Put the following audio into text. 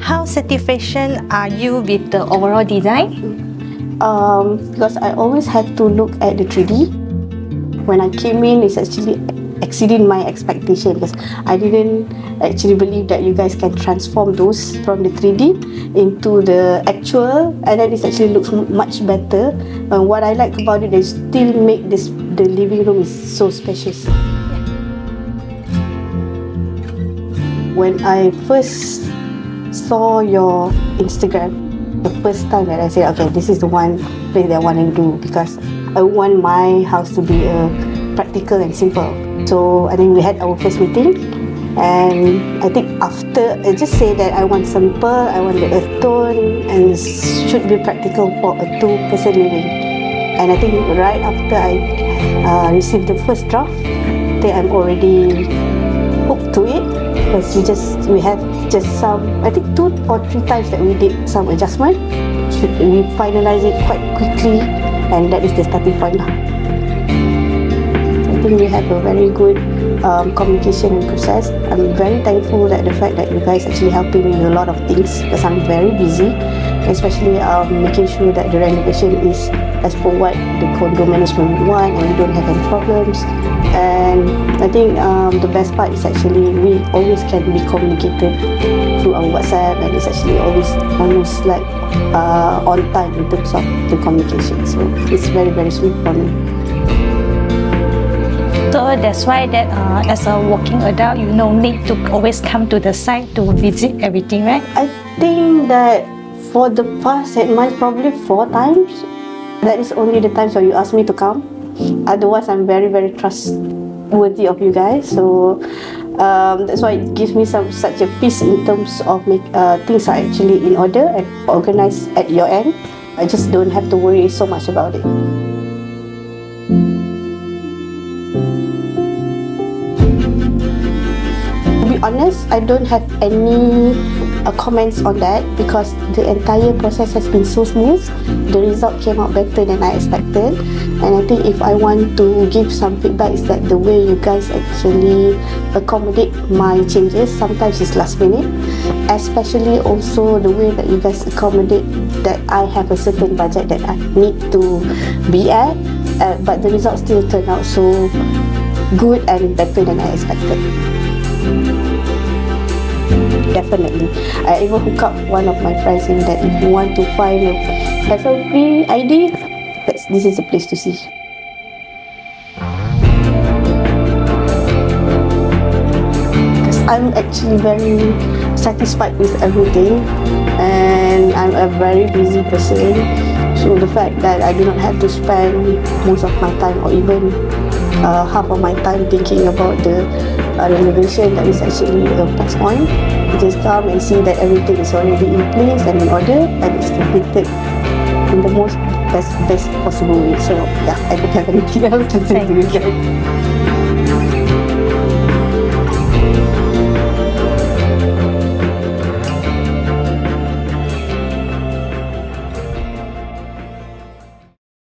How satisfaction are you with the overall design? Because I always have to look at the 3D. When I came in, it's actually exceeding my expectation because I didn't actually believe that you guys can transform those from the 3D into the actual, and then it actually looks much better. What I like about it is still make the living room is so spacious. When I first saw your Instagram, the first time that I said, okay, this is the one place that I want to do because I want my house to be practical and simple. So I think we had our first meeting, and I think after I just say that I want simple, I want the earth tone, and should be practical for a 2-person living. And I think right after I received the first draft, I think I'm already hooked to it. Because we have just some, I think 2 or 3 times that we did some adjustment. We finalize it quite quickly, and that is the starting point now. I think we have a very good communication and process. I'm very thankful that the fact that you guys actually helping me with a lot of things because I'm very busy, especially making sure that the renovation is as per what the condo management want and we don't have any problems. And I think the best part is actually we always can be communicated through our WhatsApp, and it's actually always almost like on time in terms of the communication. So it's very, very smooth for me. So that's why that as a working adult, you need to always come to the site to visit everything, right? I think that for the past 8 months, probably 4 times. That is only the times when you ask me to come. Otherwise, I'm very, very trustworthy of you guys. So that's why it gives me such a peace in terms of things are actually in order and organized at your end. I just don't have to worry so much about it. To be honest, I don't have any comments on that because the entire process has been so smooth. The result came out better than I expected, and I think if I want to give some feedback is that the way you guys actually accommodate my changes, sometimes it's last minute, especially also the way that you guys accommodate that I have a certain budget that I need to be at, but the result still turned out so good and better than I expected. Definitely. I even hook up one of my friends saying that if you want to find a hassle-free ID, this is the place to see. Because I'm actually very satisfied with everything, and I'm a very busy person. So the fact that I do not have to spend most of my time or even half of my time thinking about the renovation that is actually a plus point. You just come and see that everything is already in place and in order and it's completed in the most best possible way. So yeah, I don't have anything else to say to you guys.